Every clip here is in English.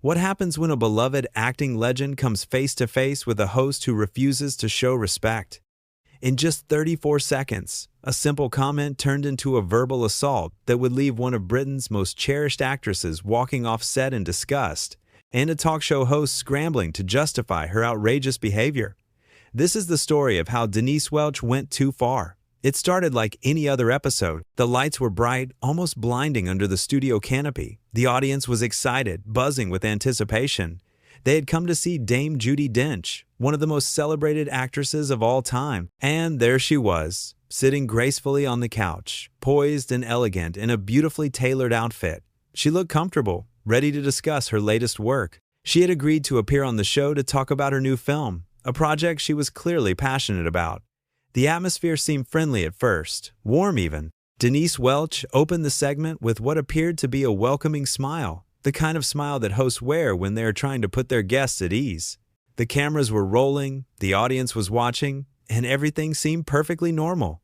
What happens when a beloved acting legend comes face to face with a host who refuses to show respect? In just 34 seconds, a simple comment turned into a verbal assault that would leave one of Britain's most cherished actresses walking off set in disgust, and a talk show host scrambling to justify her outrageous behavior. This is the story of how Denise Welch went too far. It started like any other episode. The lights were bright, almost blinding under the studio canopy. The audience was excited, buzzing with anticipation. They had come to see Dame Judi Dench, one of the most celebrated actresses of all time. And there she was, sitting gracefully on the couch, poised and elegant in a beautifully tailored outfit. She looked comfortable, ready to discuss her latest work. She had agreed to appear on the show to talk about her new film, a project she was clearly passionate about. The atmosphere seemed friendly at first, warm even. Denise Welch opened the segment with what appeared to be a welcoming smile, the kind of smile that hosts wear when they are trying to put their guests at ease. The cameras were rolling, the audience was watching, and everything seemed perfectly normal.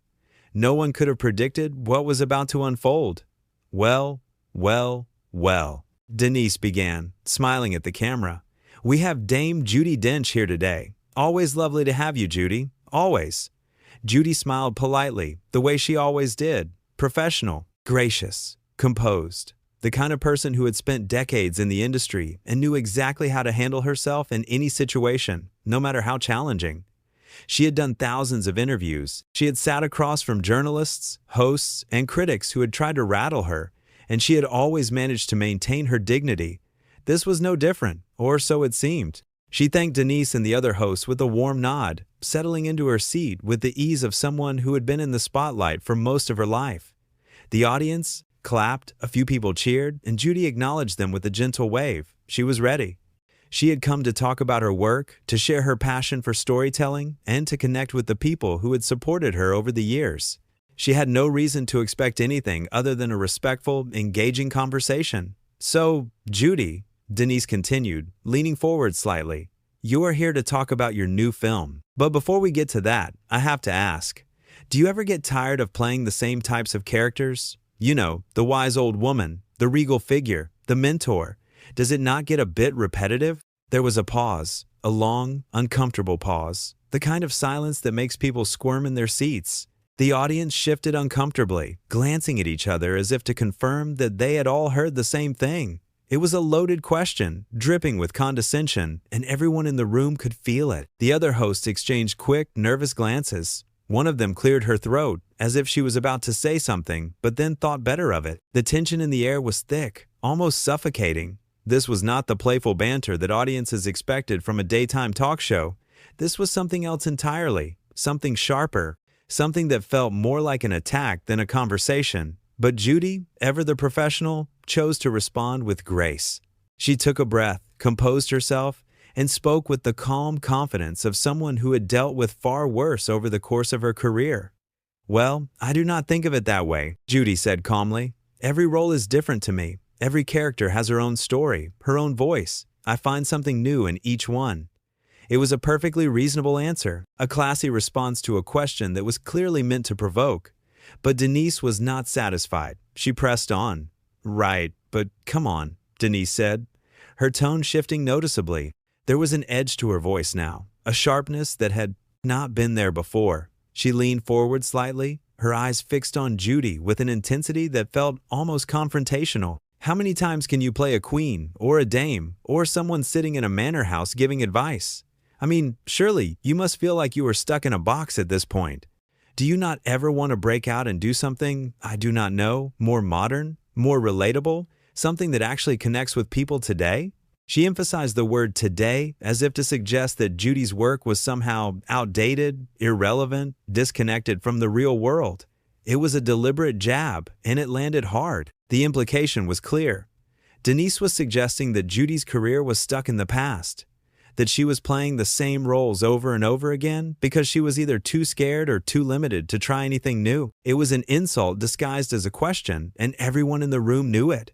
No one could have predicted what was about to unfold. Well, Denise began, smiling at the camera. We have Dame Judi Dench here today. Always lovely to have you, Judy. Always. Judy smiled politely, the way she always did. Professional, gracious, composed. The kind of person who had spent decades in the industry and knew exactly how to handle herself in any situation, no matter how challenging. She had done thousands of interviews. She had sat across from journalists, hosts, and critics who had tried to rattle her, and she had always managed to maintain her dignity. This was no different, or so it seemed. She thanked Denise and the other hosts with a warm nod, settling into her seat with the ease of someone who had been in the spotlight for most of her life. The audience clapped, a few people cheered, and Judy acknowledged them with a gentle wave. She was ready. She had come to talk about her work, to share her passion for storytelling, and to connect with the people who had supported her over the years. She had no reason to expect anything other than a respectful, engaging conversation. So, Judy, Denise continued, leaning forward slightly, you are here to talk about your new film. But before we get to that, I have to ask, do you ever get tired of playing the same types of characters? You know, the wise old woman, the regal figure, the mentor. Does it not get a bit repetitive? There was a pause, a long, uncomfortable pause, the kind of silence that makes people squirm in their seats. The audience shifted uncomfortably, glancing at each other as if to confirm that they had all heard the same thing. It was a loaded question, dripping with condescension, and everyone in the room could feel it. The other hosts exchanged quick, nervous glances. One of them cleared her throat, as if she was about to say something, but then thought better of it. The tension in the air was thick, almost suffocating. This was not the playful banter that audiences expected from a daytime talk show. This was something else entirely, something sharper, something that felt more like an attack than a conversation. But Judy, ever the professional, chose to respond with grace. She took a breath, composed herself, and spoke with the calm confidence of someone who had dealt with far worse over the course of her career. Well, I do not think of it that way, Judy said calmly. Every role is different to me. Every character has her own story, her own voice. I find something new in each one. It was a perfectly reasonable answer, a classy response to a question that was clearly meant to provoke. But Denise was not satisfied. She pressed on. Right, but come on, Denise said, her tone shifting noticeably. There was an edge to her voice now, a sharpness that had not been there before. She leaned forward slightly, her eyes fixed on Judy with an intensity that felt almost confrontational. How many times can you play a queen, or a dame, or someone sitting in a manor house giving advice? I mean, surely you must feel like you are stuck in a box at this point. Do you not ever want to break out and do something, I do not know, more modern, more relatable, something that actually connects with people today? She emphasized the word today as if to suggest that Judy's work was somehow outdated, irrelevant, disconnected from the real world. It was a deliberate jab, and it landed hard. The implication was clear. Denise was suggesting that Judy's career was stuck in the past, that she was playing the same roles over and over again because she was either too scared or too limited to try anything new. It was an insult disguised as a question, and everyone in the room knew it.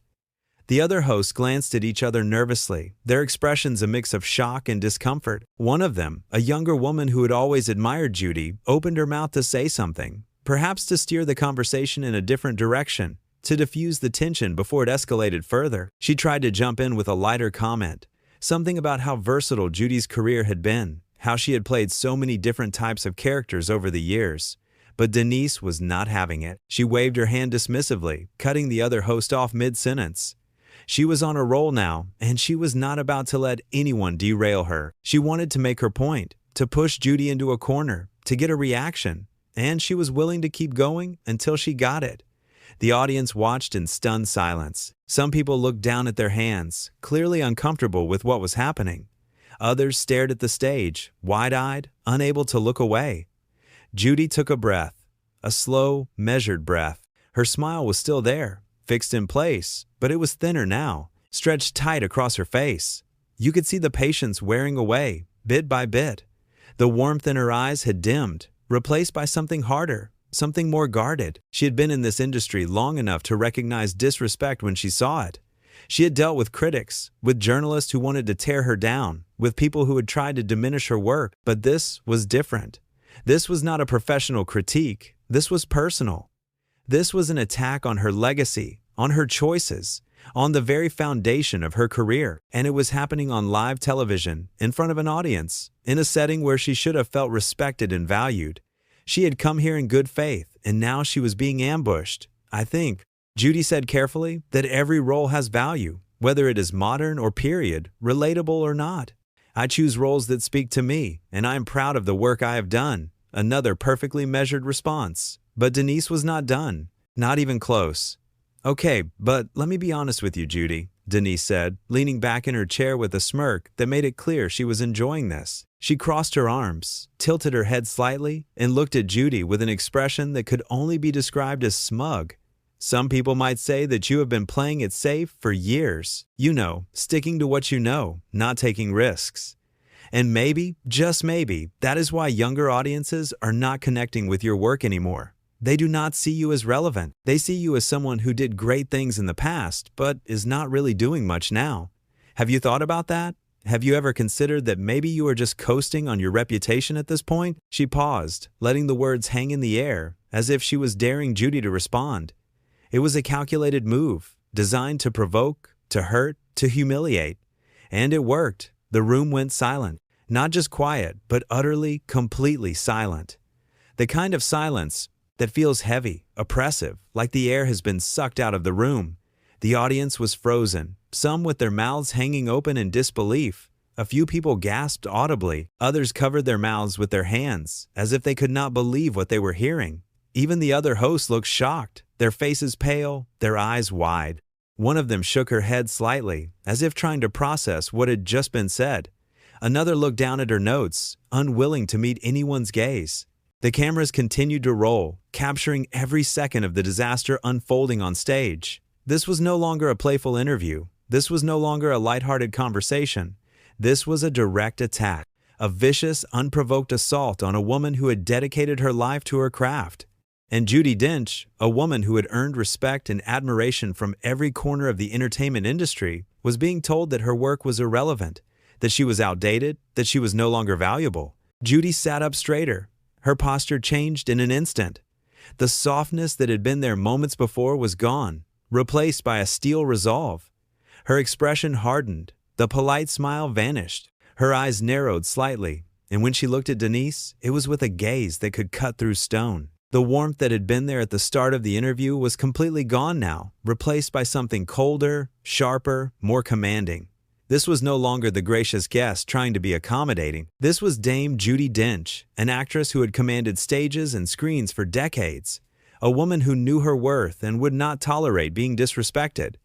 The other hosts glanced at each other nervously, their expressions a mix of shock and discomfort. One of them, a younger woman who had always admired Judy, opened her mouth to say something, perhaps to steer the conversation in a different direction. to diffuse the tension before it escalated further. She tried to jump in with a lighter comment, something about how versatile Judy's career had been, how she had played so many different types of characters over the years. But Denise was not having it. She waved her hand dismissively, cutting the other host off mid-sentence. She was on a roll now, and she was not about to let anyone derail her. She wanted to make her point, to push Judy into a corner, to get a reaction, and she was willing to keep going until she got it. The audience watched in stunned silence. Some people looked down at their hands, clearly uncomfortable with what was happening. Others stared at the stage, wide-eyed, unable to look away. Judy took a breath, a slow, measured breath. Her smile was still there, fixed in place, but it was thinner now, stretched tight across her face. You could see the patience wearing away, bit by bit. The warmth in her eyes had dimmed, replaced by something harder, something more guarded. She had been in this industry long enough to recognize disrespect when she saw it. She had dealt with critics, with journalists who wanted to tear her down, with people who had tried to diminish her work, but this was different. This was not a professional critique. This was personal. This was an attack on her legacy, on her choices, on the very foundation of her career, and it was happening on live television, in front of an audience, in a setting where she should have felt respected and valued. She had come here in good faith, and now she was being ambushed. I think, Judy said carefully, that every role has value, whether it is modern or period, relatable or not. I choose roles that speak to me, and I am proud of the work I have done. Another perfectly measured response. But Denise was not done, not even close. Okay, but let me be honest with you, Judy, Denise said, leaning back in her chair with a smirk that made it clear she was enjoying this. She crossed her arms, tilted her head slightly, and looked at Judy with an expression that could only be described as smug. Some people might say that you have been playing it safe for years. You know, sticking to what you know, not taking risks. And maybe, just maybe, that is why younger audiences are not connecting with your work anymore. They do not see you as relevant. They see you as someone who did great things in the past, but is not really doing much now. Have you thought about that? Have you ever considered that maybe you are just coasting on your reputation at this point? She paused, letting the words hang in the air, as if she was daring Judy to respond. It was a calculated move, designed to provoke, to hurt, to humiliate. And it worked. The room went silent. Not just quiet, but utterly, completely silent. The kind of silence that feels heavy, oppressive, like the air has been sucked out of the room. The audience was frozen, some with their mouths hanging open in disbelief. A few people gasped audibly, others covered their mouths with their hands, as if they could not believe what they were hearing. Even the other hosts looked shocked, their faces pale, their eyes wide. One of them shook her head slightly, as if trying to process what had just been said. Another looked down at her notes, unwilling to meet anyone's gaze. The cameras continued to roll, capturing every second of the disaster unfolding on stage. This was no longer a playful interview. This was no longer a lighthearted conversation. This was a direct attack, a vicious, unprovoked assault on a woman who had dedicated her life to her craft. And Judi Dench, a woman who had earned respect and admiration from every corner of the entertainment industry, was being told that her work was irrelevant, that she was outdated, that she was no longer valuable. Judy sat up straighter. Her posture changed in an instant. The softness that had been there moments before was gone, replaced by a steel resolve. Her expression hardened. The polite smile vanished. Her eyes narrowed slightly, and when she looked at Denise, it was with a gaze that could cut through stone. The warmth that had been there at the start of the interview was completely gone now, replaced by something colder, sharper, more commanding. This was no longer the gracious guest trying to be accommodating. This was Dame Judi Dench, an actress who had commanded stages and screens for decades, a woman who knew her worth and would not tolerate being disrespected.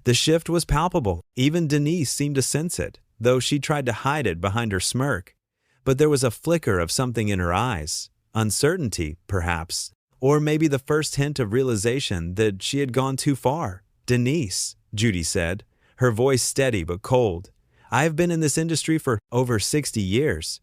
The shift was palpable. Even Denise seemed to sense it, though she tried to hide it behind her smirk. But there was a flicker of something in her eyes, uncertainty, perhaps, or maybe the first hint of realization that she had gone too far. "Denise," Judy said, her voice steady but cold. "I have been in this industry for over 60 years.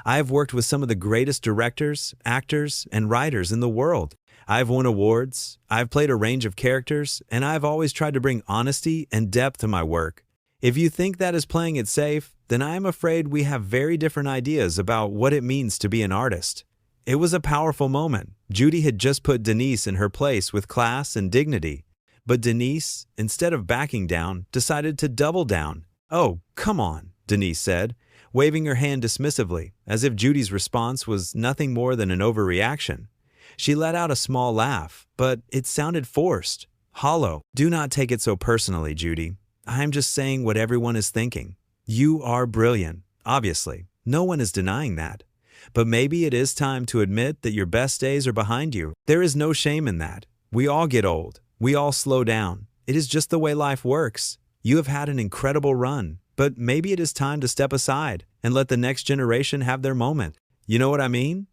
I have worked with some of the greatest directors, actors, and writers in the world. I have won awards, I have played a range of characters, and I have always tried to bring honesty and depth to my work. If you think that is playing it safe, then I am afraid we have very different ideas about what it means to be an artist." It was a powerful moment. Judy had just put Denise in her place with class and dignity. But Denise, instead of backing down, decided to double down. "Oh, come on," Denise said, waving her hand dismissively, as if Judy's response was nothing more than an overreaction. She let out a small laugh, but it sounded forced, hollow. "Do not take it so personally, Judy. I'm just saying what everyone is thinking. You are brilliant, obviously. No one is denying that. But maybe it is time to admit that your best days are behind you. There is no shame in that. We all get old. We all slow down. It is just the way life works. You have had an incredible run, but maybe it is time to step aside and let the next generation have their moment. You know what I mean?"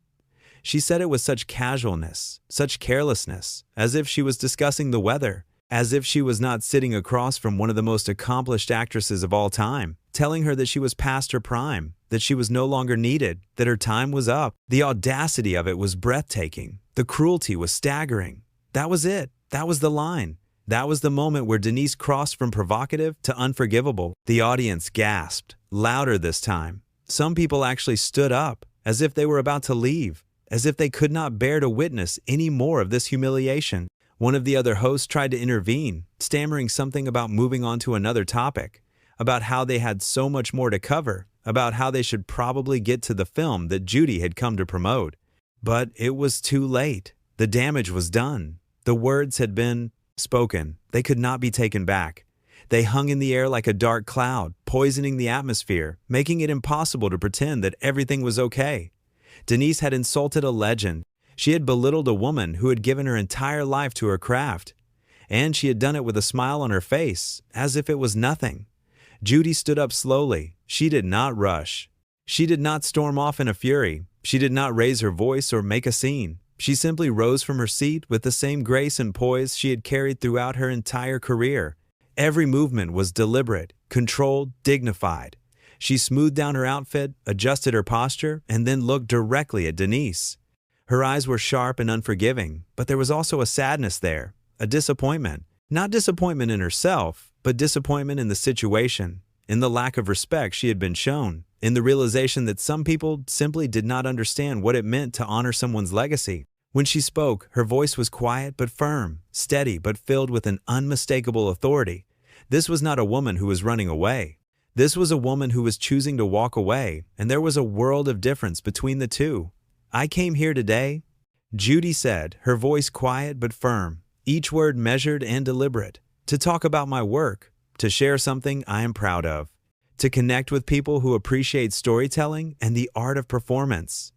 She said it with such casualness, such carelessness, as if she was discussing the weather, as if she was not sitting across from one of the most accomplished actresses of all time, telling her that she was past her prime, that she was no longer needed, that her time was up. The audacity of it was breathtaking. The cruelty was staggering. That was it. That was the line. That was the moment where Denise crossed from provocative to unforgivable. The audience gasped, louder this time. Some people actually stood up, as if they were about to leave, as if they could not bear to witness any more of this humiliation. One of the other hosts tried to intervene, stammering something about moving on to another topic, about how they had so much more to cover, about how they should probably get to the film that Judy had come to promote. But it was too late. The damage was done. The words had been spoken. They could not be taken back. They hung in the air like a dark cloud, poisoning the atmosphere, making it impossible to pretend that everything was okay. Denise had insulted a legend. She had belittled a woman who had given her entire life to her craft. And she had done it with a smile on her face, as if it was nothing. Judy stood up slowly. She did not rush. She did not storm off in a fury. She did not raise her voice or make a scene. She simply rose from her seat with the same grace and poise she had carried throughout her entire career. Every movement was deliberate, controlled, dignified. She smoothed down her outfit, adjusted her posture, and then looked directly at Denise. Her eyes were sharp and unforgiving, but there was also a sadness there, a disappointment. Not disappointment in herself, but disappointment in the situation, in the lack of respect she had been shown, in the realization that some people simply did not understand what it meant to honor someone's legacy. When she spoke, her voice was quiet but firm, steady but filled with an unmistakable authority. This was not a woman who was running away. This was a woman who was choosing to walk away, and there was a world of difference between the two. "I came here today," Judy said, her voice quiet but firm, each word measured and deliberate, "to talk about my work, to share something I am proud of, to connect with people who appreciate storytelling and the art of performance.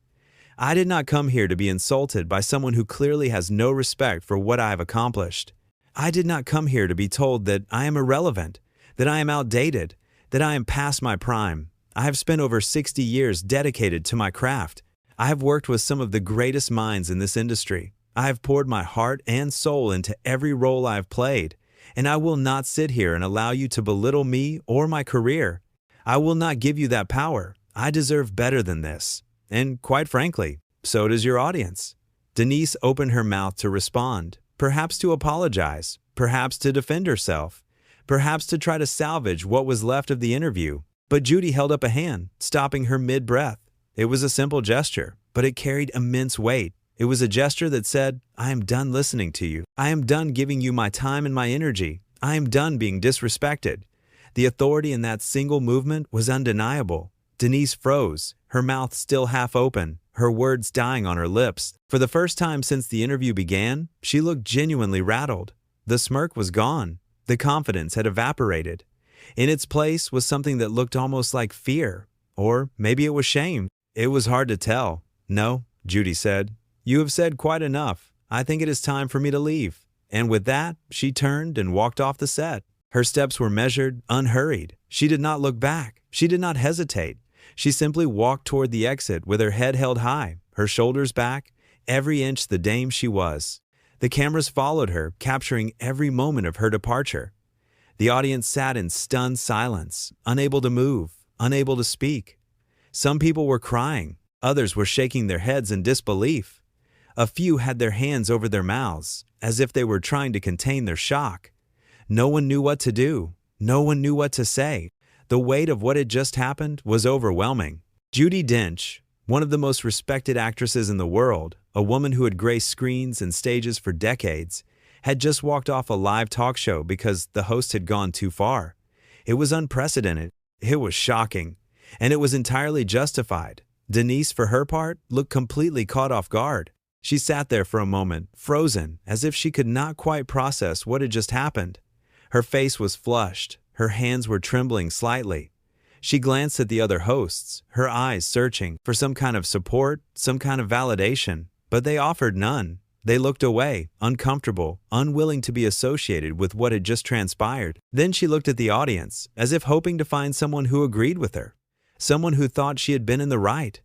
I did not come here to be insulted by someone who clearly has no respect for what I have accomplished. I did not come here to be told that I am irrelevant, that I am outdated, that I am past my prime. I have spent over 60 years dedicated to my craft. I have worked with some of the greatest minds in this industry. I have poured my heart and soul into every role I have played, and I will not sit here and allow you to belittle me or my career. I will not give you that power. I deserve better than this. And quite frankly, so does your audience." Denise opened her mouth to respond, perhaps to apologize, perhaps to defend herself, perhaps to try to salvage what was left of the interview. But Judy held up a hand, stopping her mid-breath. It was a simple gesture, but it carried immense weight. It was a gesture that said, "I am done listening to you. I am done giving you my time and my energy. I am done being disrespected." The authority in that single movement was undeniable. Denise froze, her mouth still half open, her words dying on her lips. For the first time since the interview began, she looked genuinely rattled. The smirk was gone. The confidence had evaporated. In its place was something that looked almost like fear. Or maybe it was shame. It was hard to tell. "No," Judy said. "You have said quite enough. I think it is time for me to leave." And with that, she turned and walked off the set. Her steps were measured, unhurried. She did not look back. She did not hesitate. She simply walked toward the exit with her head held high, her shoulders back, every inch the dame she was. The cameras followed her, capturing every moment of her departure. The audience sat in stunned silence, unable to move, unable to speak. Some people were crying. Others were shaking their heads in disbelief. A few had their hands over their mouths, as if they were trying to contain their shock. No one knew what to do. No one knew what to say. The weight of what had just happened was overwhelming. Judi Dench, one of the most respected actresses in the world, a woman who had graced screens and stages for decades, had just walked off a live talk show because the host had gone too far. It was unprecedented, it was shocking, and it was entirely justified. Denise, for her part, looked completely caught off guard. She sat there for a moment, frozen, as if she could not quite process what had just happened. Her face was flushed, her hands were trembling slightly. She glanced at the other hosts, her eyes searching for some kind of support, some kind of validation, but they offered none. They looked away, uncomfortable, unwilling to be associated with what had just transpired. Then she looked at the audience, as if hoping to find someone who agreed with her, someone who thought she had been in the right.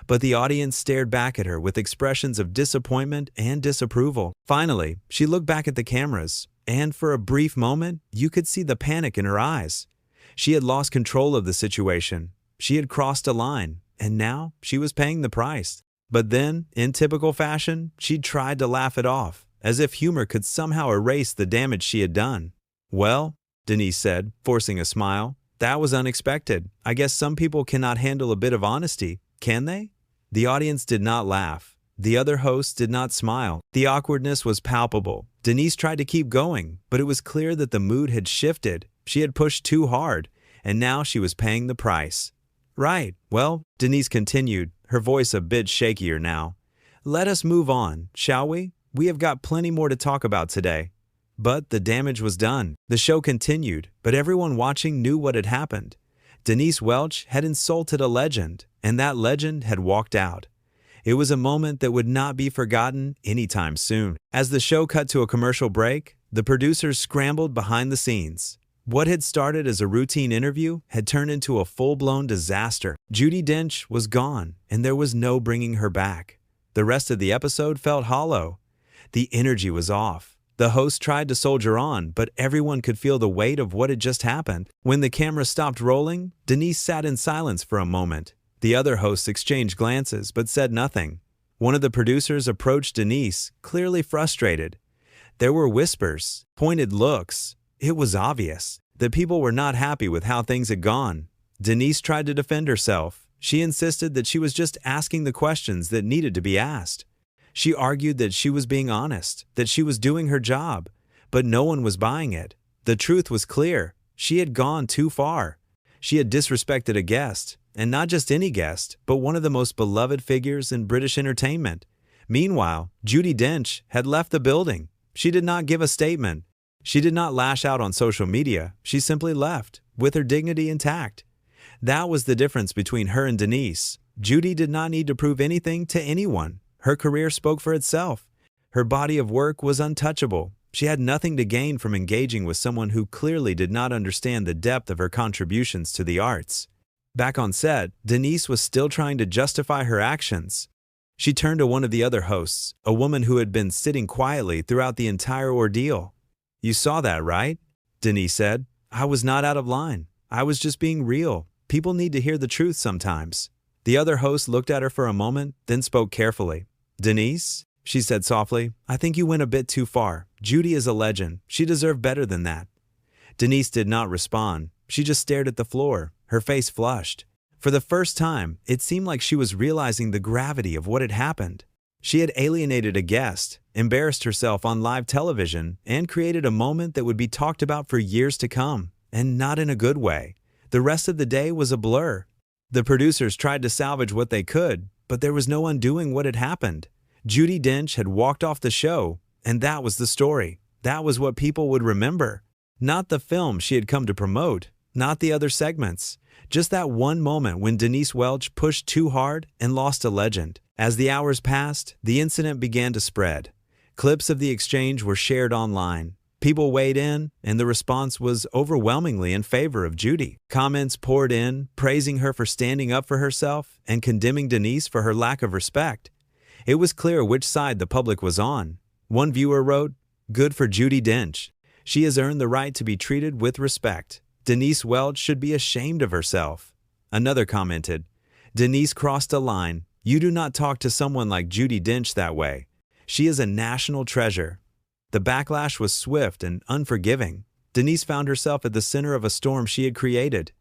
But the audience stared back at her with expressions of disappointment and disapproval. Finally, she looked back at the cameras, and for a brief moment, you could see the panic in her eyes. She had lost control of the situation. She had crossed a line, and now she was paying the price. But then, in typical fashion, she tried to laugh it off, as if humor could somehow erase the damage she had done. "Well," Denise said, forcing a smile, "that was unexpected. I guess some people cannot handle a bit of honesty, can they?" The audience did not laugh. The other hosts did not smile. The awkwardness was palpable. Denise tried to keep going, but it was clear that the mood had shifted. She had pushed too hard, and now she was paying the price. "Right, well," Denise continued, her voice a bit shakier now. "Let us move on, shall we? We have got plenty more to talk about today." But the damage was done. The show continued, but everyone watching knew what had happened. Denise Welch had insulted a legend, and that legend had walked out. It was a moment that would not be forgotten anytime soon. As the show cut to a commercial break, the producers scrambled behind the scenes. What had started as a routine interview had turned into a full-blown disaster. Judi Dench was gone, and there was no bringing her back. The rest of the episode felt hollow. The energy was off. The host tried to soldier on, but everyone could feel the weight of what had just happened. When the camera stopped rolling, Denise sat in silence for a moment. The other hosts exchanged glances, but said nothing. One of the producers approached Denise, clearly frustrated. There were whispers, pointed looks. It was obvious that people were not happy with how things had gone. Denise tried to defend herself. She insisted that she was just asking the questions that needed to be asked. She argued that she was being honest, that she was doing her job, but no one was buying it. The truth was clear. She had gone too far. She had disrespected a guest, and not just any guest, but one of the most beloved figures in British entertainment. Meanwhile, Judi Dench had left the building. She did not give a statement. She did not lash out on social media. She simply left, with her dignity intact. That was the difference between her and Denise. Judi did not need to prove anything to anyone. Her career spoke for itself. Her body of work was untouchable. She had nothing to gain from engaging with someone who clearly did not understand the depth of her contributions to the arts. Back on set, Denise was still trying to justify her actions. She turned to one of the other hosts, a woman who had been sitting quietly throughout the entire ordeal. "You saw that, right?" Denise said. "I was not out of line. I was just being real. People need to hear the truth sometimes." The other host looked at her for a moment, then spoke carefully. "Denise," she said softly, "I think you went a bit too far. Judi is a legend. She deserved better than that." Denise did not respond. She just stared at the floor, her face flushed. For the first time, it seemed like she was realizing the gravity of what had happened. She had alienated a guest, embarrassed herself on live television, and created a moment that would be talked about for years to come, and not in a good way. The rest of the day was a blur. The producers tried to salvage what they could, but there was no undoing what had happened. Judi Dench had walked off the show, and that was the story. That was what people would remember. Not the film she had come to promote, not the other segments. Just that one moment when Denise Welch pushed too hard and lost a legend. As the hours passed, the incident began to spread. Clips of the exchange were shared online. People weighed in, and the response was overwhelmingly in favor of Judi. Comments poured in, praising her for standing up for herself and condemning Denise for her lack of respect. It was clear which side the public was on. One viewer wrote, "Good for Judi Dench. She has earned the right to be treated with respect. Denise Welch should be ashamed of herself." Another commented, "Denise crossed a line. You do not talk to someone like Judi Dench that way. She is a national treasure." The backlash was swift and unforgiving. Denise found herself at the center of a storm she had created.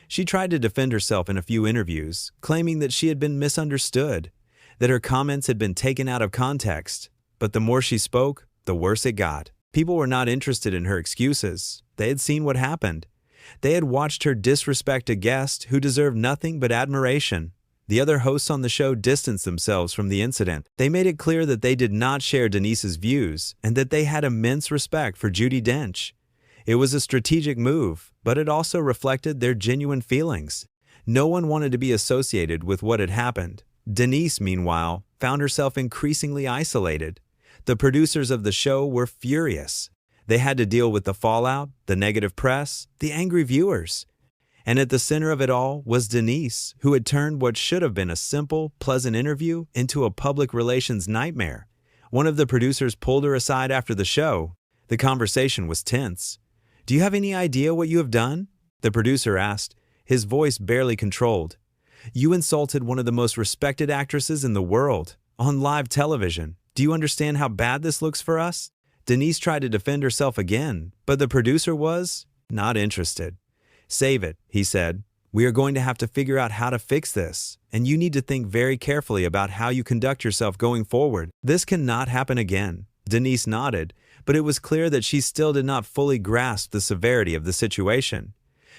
She tried to defend herself in a few interviews, claiming that she had been misunderstood, that her comments had been taken out of context. But the more she spoke, the worse it got. People were not interested in her excuses. They had seen what happened. They had watched her disrespect a guest who deserved nothing but admiration. The other hosts on the show distanced themselves from the incident. They made it clear that they did not share Denise's views and that they had immense respect for Judi Dench. It was a strategic move, but it also reflected their genuine feelings. No one wanted to be associated with what had happened. Denise, meanwhile, found herself increasingly isolated. The producers of the show were furious. They had to deal with the fallout, the negative press, the angry viewers. And at the center of it all was Denise, who had turned what should have been a simple, pleasant interview into a public relations nightmare. One of the producers pulled her aside after the show. The conversation was tense. "Do you have any idea what you have done?" the producer asked, his voice barely controlled. "You insulted one of the most respected actresses in the world, on live television. Do you understand how bad this looks for us?" Denise tried to defend herself again, but the producer was not interested. "Save it," he said. "We are going to have to figure out how to fix this, and you need to think very carefully about how you conduct yourself going forward. This cannot happen again." Denise nodded, but it was clear that she still did not fully grasp the severity of the situation.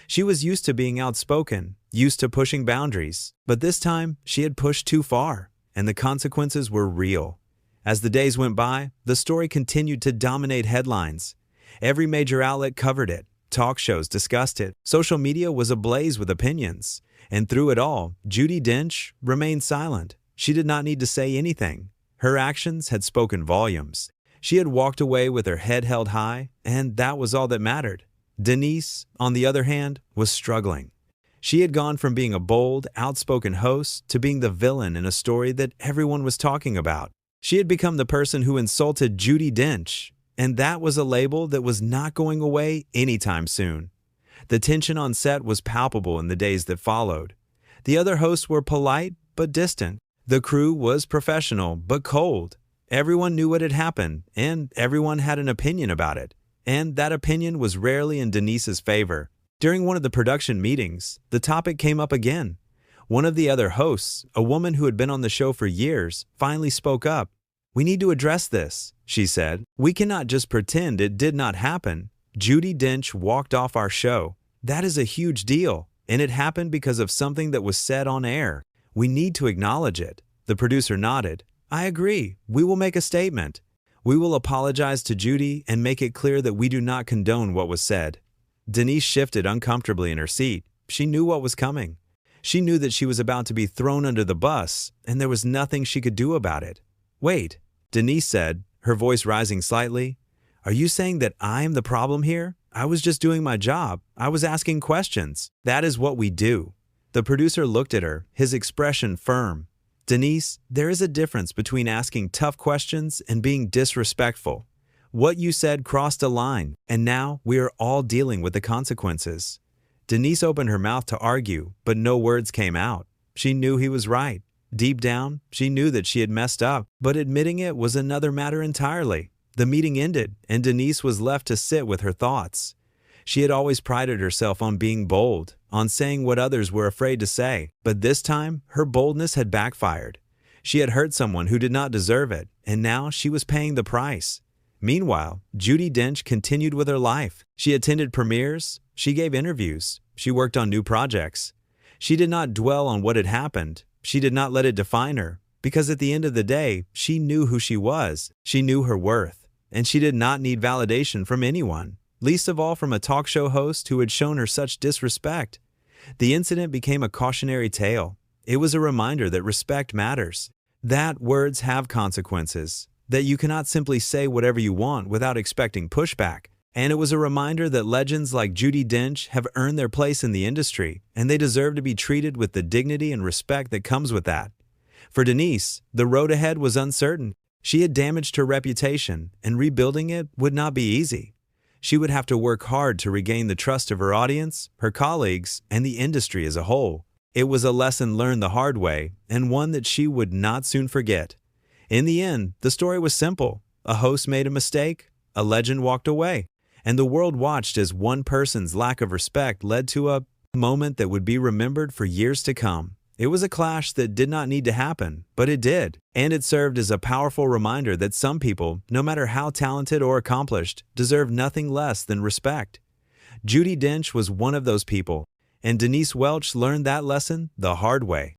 She was used to being outspoken, used to pushing boundaries, but this time she had pushed too far, and the consequences were real. As the days went by, the story continued to dominate headlines. Every major outlet covered it. Talk shows discussed it. Social media was ablaze with opinions. And through it all, Judi Dench remained silent. She did not need to say anything. Her actions had spoken volumes. She had walked away with her head held high, and that was all that mattered. Denise, on the other hand, was struggling. She had gone from being a bold, outspoken host to being the villain in a story that everyone was talking about. She had become the person who insulted Judi Dench, and that was a label that was not going away anytime soon. The tension on set was palpable in the days that followed. The other hosts were polite but distant. The crew was professional but cold. Everyone knew what had happened, and everyone had an opinion about it. And that opinion was rarely in Denise's favor. During one of the production meetings, the topic came up again. One of the other hosts, a woman who had been on the show for years, finally spoke up. "We need to address this," she said. "We cannot just pretend it did not happen. Judi Dench walked off our show. That is a huge deal, and it happened because of something that was said on air. We need to acknowledge it." The producer nodded. "I agree. We will make a statement. We will apologize to Judi and make it clear that we do not condone what was said." Denise shifted uncomfortably in her seat. She knew what was coming. She knew that she was about to be thrown under the bus, and there was nothing she could do about it. "Wait," Denise said, her voice rising slightly. "Are you saying that I am the problem here? I was just doing my job. I was asking questions. That is what we do." The producer looked at her, his expression firm. "Denise, there is a difference between asking tough questions and being disrespectful. What you said crossed a line, and now we are all dealing with the consequences." Denise opened her mouth to argue, but no words came out. She knew he was right. Deep down, she knew that she had messed up, but admitting it was another matter entirely. The meeting ended, and Denise was left to sit with her thoughts. She had always prided herself on being bold, on saying what others were afraid to say, but this time, her boldness had backfired. She had hurt someone who did not deserve it, and now she was paying the price. Meanwhile, Judi Dench continued with her life. She attended premieres, she gave interviews, she worked on new projects. She did not dwell on what had happened. She did not let it define her, because at the end of the day, she knew who she was. She knew her worth, and she did not need validation from anyone, least of all from a talk show host who had shown her such disrespect. The incident became a cautionary tale. It was a reminder that respect matters, that words have consequences, that you cannot simply say whatever you want without expecting pushback. And it was a reminder that legends like Judi Dench have earned their place in the industry, and they deserve to be treated with the dignity and respect that comes with that. For Denise, the road ahead was uncertain. She had damaged her reputation, and rebuilding it would not be easy. She would have to work hard to regain the trust of her audience, her colleagues, and the industry as a whole. It was a lesson learned the hard way, and one that she would not soon forget. In the end, the story was simple. A host made a mistake, a legend walked away, and the world watched as one person's lack of respect led to a moment that would be remembered for years to come. It was a clash that did not need to happen, but it did. And it served as a powerful reminder that some people, no matter how talented or accomplished, deserve nothing less than respect. Judi Dench was one of those people, and Denise Welch learned that lesson the hard way.